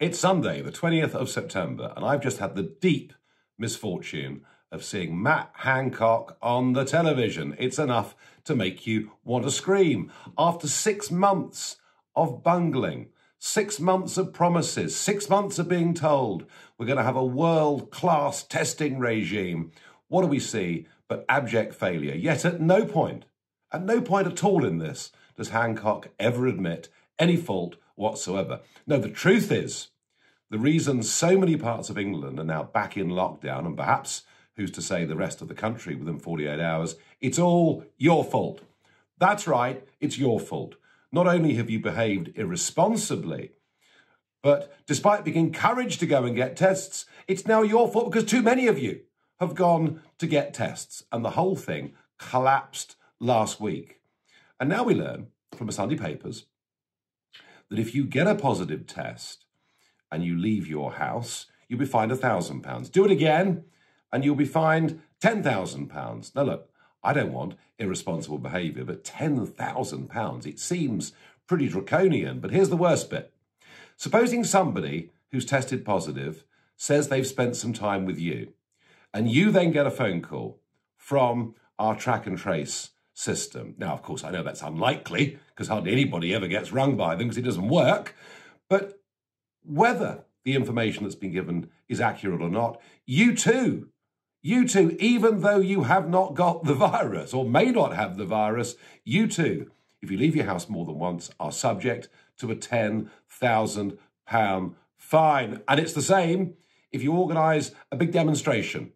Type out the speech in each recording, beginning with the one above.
It's Sunday, the 20th of September, and I've just had the deep misfortune of seeing Matt Hancock on the television. It's enough to make you want to scream. After 6 months of bungling, 6 months of promises, 6 months of being told we're going to have a world-class testing regime, what do we see but abject failure? Yet at no point at all in this does Hancock ever admit any fault whatsoever. No, the truth is, the reason so many parts of England are now back in lockdown, and perhaps, who's to say, the rest of the country within 48 hours, it's all your fault. That's right, it's your fault. Not only have you behaved irresponsibly, but despite being encouraged to go and get tests, it's now your fault because too many of you have gone to get tests, and the whole thing collapsed last week. And now we learn from the Sunday papers that if you get a positive test and you leave your house, you'll be fined £1,000. Do it again and you'll be fined £10,000. Now look, I don't want irresponsible behaviour, but £10,000, it seems pretty draconian. But here's the worst bit. Supposing somebody who's tested positive says they've spent some time with you, and you then get a phone call from our track and trace system. Now, of course, I know that's unlikely because hardly anybody ever gets rung by them because it doesn't work. But whether the information that's been given is accurate or not, you too, even though you have not got the virus or may not have the virus, you too, if you leave your house more than once, are subject to a £10,000 fine. And it's the same if you organise a big demonstration.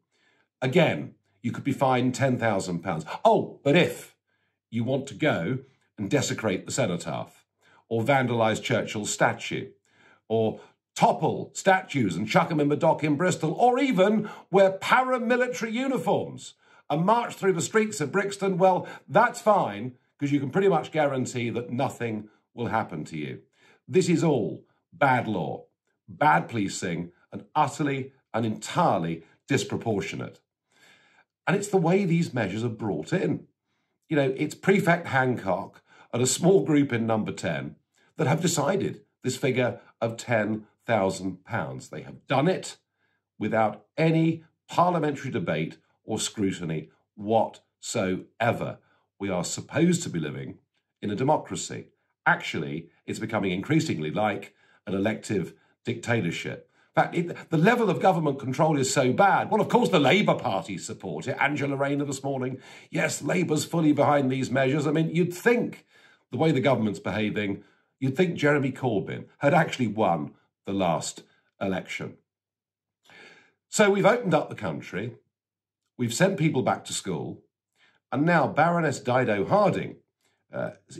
Again, you could be fined £10,000. Oh, but if you want to go and desecrate the cenotaph, or vandalise Churchill's statue, or topple statues and chuck them in the dock in Bristol, or even wear paramilitary uniforms and march through the streets of Brixton, well, that's fine, because you can pretty much guarantee that nothing will happen to you. This is all bad law, bad policing, and utterly and entirely disproportionate. And it's the way these measures are brought in. You know, it's Prefect Hancock and a small group in Number 10 that have decided this figure of £10,000. They have done it without any parliamentary debate or scrutiny whatsoever. We are supposed to be living in a democracy. Actually, it's becoming increasingly like an elective dictatorship. In fact, the level of government control is so bad. Well, of course, the Labour Party support it. Angela Rayner this morning, yes, Labour's fully behind these measures. I mean, you'd think, the way the government's behaving, you'd think Jeremy Corbyn had actually won the last election. So we've opened up the country, we've sent people back to school, and now Baroness Dido Harding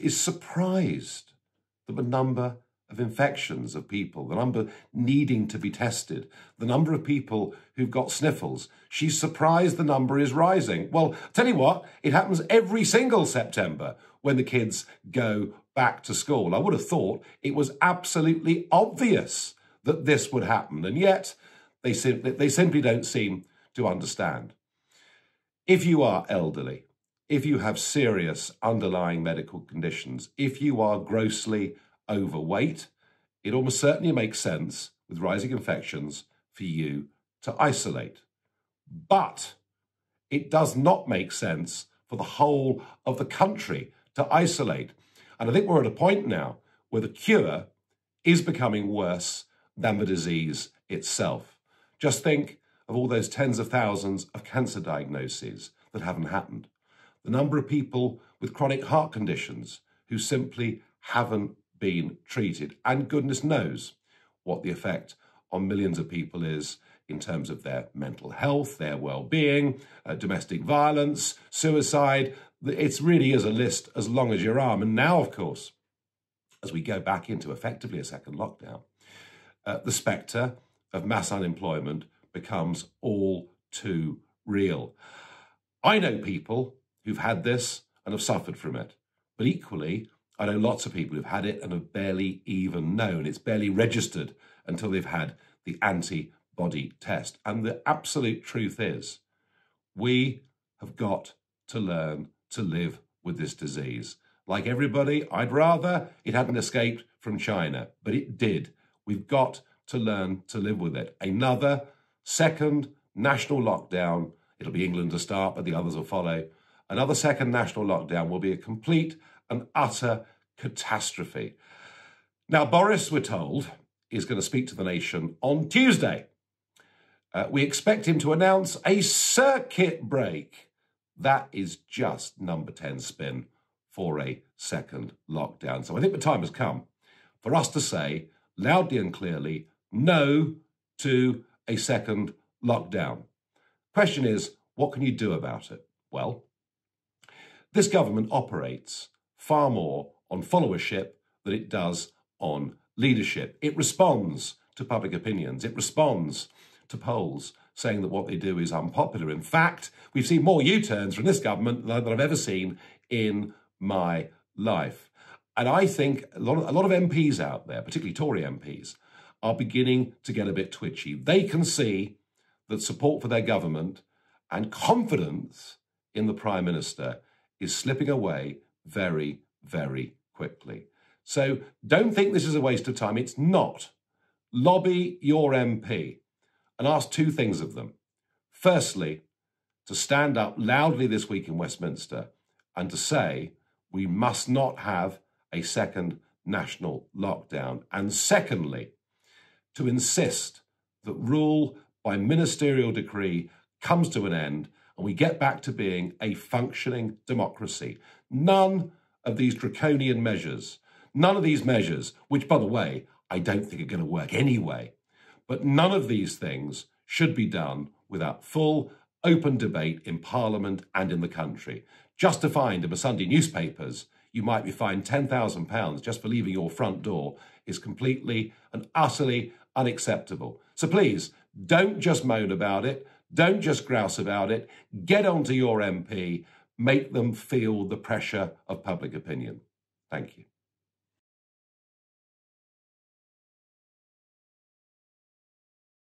is surprised that the number of infections of people, the number needing to be tested, the number of people who've got sniffles. She's surprised the number is rising. Well, tell you what, it happens every single September when the kids go back to school. I would have thought it was absolutely obvious that this would happen, and yet they simply don't seem to understand. If you are elderly, if you have serious underlying medical conditions, if you are grossly overweight, it almost certainly makes sense with rising infections for you to isolate. But it does not make sense for the whole of the country to isolate. And I think we're at a point now where the cure is becoming worse than the disease itself. Just think of all those tens of thousands of cancer diagnoses that haven't happened. The number of people with chronic heart conditions who simply haven't been treated. And goodness knows what the effect on millions of people is in terms of their mental health, their well-being, domestic violence, suicide. It really is a list as long as your arm. And now, of course, as we go back into effectively a second lockdown, the spectre of mass unemployment becomes all too real. I know people who've had this and have suffered from it, but equally, I know lots of people who've had it and have barely even known. It's barely registered until they've had the antibody test. And the absolute truth is, we have got to learn to live with this disease. Like everybody, I'd rather it hadn't escaped from China, but it did. We've got to learn to live with it. Another second national lockdown. It'll be England to start, but the others will follow. Another second national lockdown will be a complete and utter catastrophe. Now, Boris, we're told, is going to speak to the nation on Tuesday. We expect him to announce a circuit break. That is just number 10 spin for a second lockdown. So I think the time has come for us to say loudly and clearly no to a second lockdown. Question is, what can you do about it? Well, this government operates far more on followership than it does on leadership. It responds to public opinions. It responds to polls saying that what they do is unpopular. In fact, we've seen more U-turns from this government than I've ever seen in my life. And I think a lot of MPs out there, particularly Tory MPs, are beginning to get a bit twitchy. They can see that support for their government and confidence in the Prime Minister is slipping away very, very quickly. So don't think this is a waste of time. It's not. Lobby your MP and ask two things of them. Firstly, to stand up loudly this week in Westminster and to say we must not have a second national lockdown. And secondly, to insist that rule by ministerial decree comes to an end and we get back to being a functioning democracy. None of these draconian measures, none of these measures, which, by the way, I don't think are going to work anyway, but none of these things should be done without full, open debate in Parliament and in the country. Just to find in the Sunday newspapers you might be fined £10,000 just for leaving your front door is completely and utterly unacceptable. So please, don't just moan about it. Don't just grouse about it. Get onto your MP. Make them feel the pressure of public opinion. Thank you.